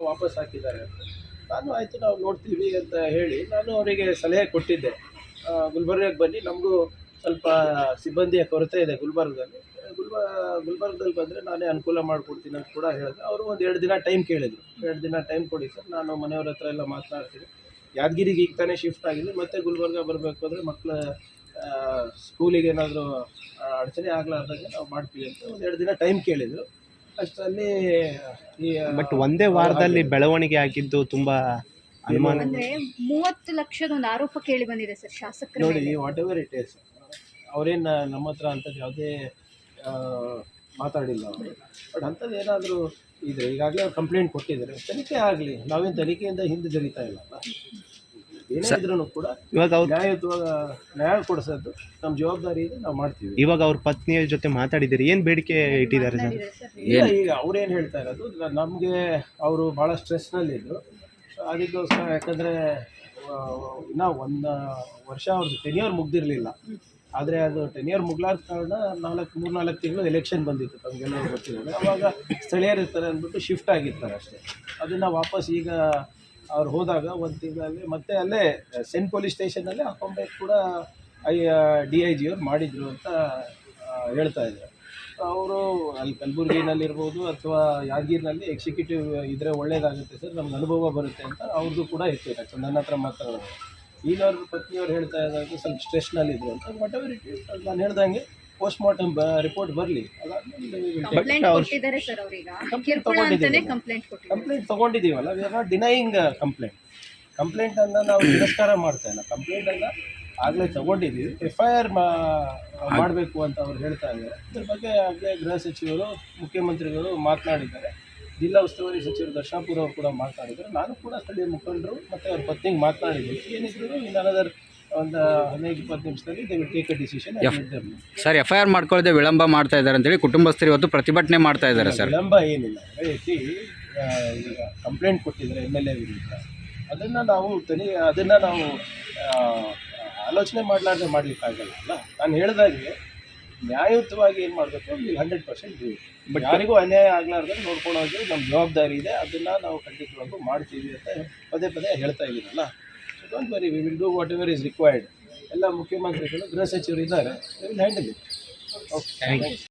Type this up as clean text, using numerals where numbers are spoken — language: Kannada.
ವಾಪಸ್ ಹಾಕಿದ್ದಾರೆ ಅಂತ. ನಾನು ಆಯಿತು ನಾವು ನೋಡ್ತೀವಿ ಅಂತ ಹೇಳಿ ನಾನು ಅವರಿಗೆ ಸಲಹೆ ಕೊಟ್ಟಿದ್ದೆ. ಗುಲ್ಬರ್ಗಕ್ಕೆ ಬನ್ನಿ, ನಮಗೂ ಸ್ವಲ್ಪ ಸಿಬ್ಬಂದಿಯ ಕೊರತೆ ಇದೆ ಗುಲ್ಬರ್ಗದಲ್ಲಿ. ಗುಲ್ಬರ್ಗದಲ್ಲಿ ಬಂದರೆ ನಾನೇ ಅನುಕೂಲ ಮಾಡಿಕೊಡ್ತೀನಿ ಅಂತ ಕೂಡ ಹೇಳಿದೆ. ಅವರು ಒಂದು 2 ದಿನ ಟೈಮ್ ಕೇಳಿದರು. 2 ದಿನ ಟೈಮ್ ಕೊಡಿ ಸರ್, ನಾನು ಮನೆಯವ್ರ ಹತ್ರ ಎಲ್ಲ ಮಾತನಾಡ್ತೀನಿ. ಯಾದಗಿರಿಗೆ ಈಗ ತಾನೇ ಶಿಫ್ಟ್ ಆಗಿದೆ, ಮತ್ತು ಗುಲ್ಬರ್ಗ ಬರಬೇಕು ಅಂದರೆ ಮಕ್ಕಳ ಸ್ಕೂಲಿಗೆ ಏನಾದರೂ ಅಡಚಣೆ ಆಗಲಾರ್ದಂಗೆ ನಾವು ಮಾಡ್ತೀವಿ ಅಂತ ಒಂದು 2 ದಿನ ಟೈಮ್ ಕೇಳಿದರು. ಅಷ್ಟರಲ್ಲಿ ಈ ಬಟ್ ಒಂದೇ ವಾರದಲ್ಲಿ ಬೆಳವಣಿಗೆ ಆಗಿದ್ದು ತುಂಬಾ ಅನುಮಾನ. ಅಂದ್ರೆ 30 ಲಕ್ಷದ ಒಂದು ಆರೋಪ ಕೇಳಿ ಬಂದಿದೆ ಸರ್ ಶಾಸಕರ ನೋಡಿ, ಮೇಲೆ. ವಾಟ್ ಎವರ್ ಇಟ್ ಈಸ್, ಅವರೇನು ನಮ್ಮ ಹತ್ರ ಅಂಥದ್ದು ಯಾವುದೇ ಮಾತಾಡಿಲ್ಲ ಅವರು. ಬಟ್ ಅಂಥದ್ದು ಏನಾದರೂ ಇದ್ರೆ ಈಗಾಗಲೇ ಅವ್ರು ಕಂಪ್ಲೇಂಟ್ ಕೊಟ್ಟಿದ್ದಾರೆ, ತನಿಖೆ ಆಗಲಿ. ನಾವೇನು ತನಿಖೆಯಿಂದ ಹಿಂದೆ ಜರಿತಾ ಇಲ್ಲಲ್ಲ. ಏನೇ ಇದ್ರೂ ಕೂಡ ಇವಾಗ ಅವ್ರು ನ್ಯಾಯಯುತವಾಗಿ ನ್ಯಾಯ ಕೊಡಿಸೋದು ನಮ್ಮ ಜವಾಬ್ದಾರಿ ಇದೆ, ನಾವು ಮಾಡ್ತೀವಿ. ಇವಾಗ ಅವ್ರ ಪತ್ನಿಯ ಜೊತೆ ಮಾತಾಡಿದ್ದೀರಿ, ಏನು ಬೇಡಿಕೆ ಇಟ್ಟಿದ್ದಾರೆ ಸರ್? ಇಲ್ಲ, ಈಗ ಅವ್ರೇನು ಹೇಳ್ತಾ ಇರೋದು, ನಮಗೆ ಅವರು ಭಾಳ ಸ್ಟ್ರೆಸ್ನಲ್ಲಿದ್ದರು. ಅದಕ್ಕೋಸ್ಕರ, ಯಾಕಂದರೆ ಇನ್ನೂ 1 ವರ್ಷ ಅವ್ರದ್ದು ಟೆನ್ಯೂರ್ ಮುಗ್ದಿರಲಿಲ್ಲ. ಆದರೆ ಅದು ಟೆನ್ಯೂರ್ ಮುಗ್ಲಾದ ಕಾರಣ 3-4 ತಿಂಗಳು ಎಲೆಕ್ಷನ್ ಬಂದಿತ್ತು, ತಮಗೆಲ್ಲರೂ ಗೊತ್ತಿರೋದು. ಅವಾಗ ಸ್ಥಳೀಯರು ಇರ್ತಾರೆ ಅಂದ್ಬಿಟ್ಟು ಶಿಫ್ಟ್ ಆಗಿರ್ತಾರೆ ಅಷ್ಟೇ. ಅದನ್ನು ವಾಪಸ್ ಈಗ ಅವ್ರು ಹೋದಾಗ 1 ತಿಂಗಳಲ್ಲಿ ಮತ್ತೆ ಅಲ್ಲೇ ಸೆಂಟ್ ಪೊಲೀಸ್ ಸ್ಟೇಷನಲ್ಲೇ ಅಕಾಮಡೇಟ್ ಕೂಡ DIG ಅವ್ರು ಮಾಡಿದರು ಅಂತ ಹೇಳ್ತಾ ಇದ್ದಾರೆ. ಅವರು ಅಲ್ಲಿ ಕಲಬುರಗಿನಲ್ಲಿರ್ಬೋದು ಅಥವಾ ಯಾದಗಿರಿನಲ್ಲಿ ಎಕ್ಸಿಕ್ಯೂಟಿವ್ ಇದ್ದರೆ ಒಳ್ಳೇದಾಗುತ್ತೆ ಸರ್, ನಮ್ಗೆ ಅನುಭವ ಬರುತ್ತೆ ಅಂತ ಅವ್ರದ್ದು ಕೂಡ ಇತ್ತು. ಯಾಕಂದ್ರೆ ನನ್ನ ಹತ್ರ ಮಾತಾಡೋದು ಈಗವ್ರ ಪತ್ನಿಯವ್ರು ಹೇಳ್ತಾ ಇದ್ದಾರೆ ಸ್ವಲ್ಪ ಸ್ಟ್ರೆಸ್ನಲ್ಲಿದ್ದರು ಅಂತ. ವಾಟ್ ಎವರ್ ಇಟ್ ಈಸ್, ನಾನು ಹೇಳ್ದಂಗೆ ಪೋಸ್ಟ್ ಮಾರ್ಟಮ್ ರಿಪೋರ್ಟ್ ಬರಲಿ, ಕಂಪ್ಲೇಂಟ್ ಕೊಟ್ಟಿದ್ದಾರೆ ಸರ್ ಅವರೀಗ. ಕಿರುಕುಳ ಅಂತಾನೆ ಕಂಪ್ಲೇಂಟ್ ಕೊಟ್ಟಿದ್ದಾರೆ. ಕಂಪ್ಲೇಂಟ್ ತೊಗೊಂಡಿದ್ದೀವಲ್ಲ, ವಿ ಆರ್ ನಾಟ್ ಡಿನೈಯಿಂಗ್ ಕಂಪ್ಲೇಂಟನ್ನು ನಾವು ತಿರಸ್ಕಾರ ಮಾಡ್ತಾ ಇಲ್ಲ. ಕಂಪ್ಲೇಂಟನ್ನು ಆಗಲೇ ತೊಗೊಂಡಿದ್ದೀವಿ. FIR ಮಾಡಬೇಕು ಅಂತ ಅವ್ರು ಹೇಳ್ತಾ ಇದ್ದಾರೆ. ಇದ್ರ ಬಗ್ಗೆ ಆಗಲೇ ಗೃಹ ಸಚಿವರು, ಮುಖ್ಯಮಂತ್ರಿಗಳು ಮಾತನಾಡಿದ್ದಾರೆ. ಜಿಲ್ಲಾ ಉಸ್ತುವಾರಿ ಸಚಿವರು ದರ್ಶನಾಪುರ ಅವರು ಕೂಡ ಮಾತನಾಡಿದ್ದಾರೆ. ನಾನು ಕೂಡ ಸ್ಥಳೀಯ ಮುಖಂಡರು ಮತ್ತು ಅವ್ರ ಪತ್ನಿಗೆ ಮಾತನಾಡಿದ್ದೀನಿ. ಏನಿದ್ರು ಇನ್ ಅನದರ್ ಒಂದು 15-20 ನಿಮಿಷದಲ್ಲಿ they will take a decision. Sir, FIR ಮಾಡ್ಕೊಳ್ಳದೆ ವಿಳಂಬ ಮಾಡ್ತಾ ಇದ್ದಾರೆ ಅಂತೇಳಿ ಕುಟುಂಬಸ್ಥರು ಇವತ್ತು ಪ್ರತಿಭಟನೆ ಮಾಡ್ತಾ ಇದ್ದಾರೆ ಸರ್. ವಿಳಂಬ ಏನಿಲ್ಲ, ಈಗ ಕಂಪ್ಲೇಂಟ್ ಕೊಟ್ಟಿದ್ದಾರೆ MLA ವಿರುದ್ಧ. ಅದನ್ನು ನಾವು ಆಲೋಚನೆ ಮಾಡಲಾರ್ದೆ ಮಾಡಲಿಕ್ಕಾಗಲ್ಲ ಅಲ್ಲ. ನಾನು ಹೇಳಿದಾಗೆ ನ್ಯಾಯಯುತವಾಗಿ ಏನು ಮಾಡಬೇಕು, 100% ಬೇಕು. ಬಟ್ ಯಾರಿಗೂ ಅನ್ಯಾಯ ಆಗಲಾರ್ದೆ ನೋಡ್ಕೊಳ್ಳೋದು ನಮ್ಮ ಜವಾಬ್ದಾರಿ ಇದೆ. ಅದನ್ನು ನಾವು ಖಂಡಿತವಾಗೂ ಮಾಡ್ತೀವಿ ಅಂತ ಪದೇ ಪದೇ ಹೇಳ್ತಾ ಇದ್ದೀನಲ್ಲ. So don't worry, we will do whatever is required. ಎಲ್ಲ ಮುಖ್ಯಮಂತ್ರಿಗಳು, ಗೃಹ ಸಚಿವರು ಇದ್ದಾರೆ, we will handle it. Okay, thank you.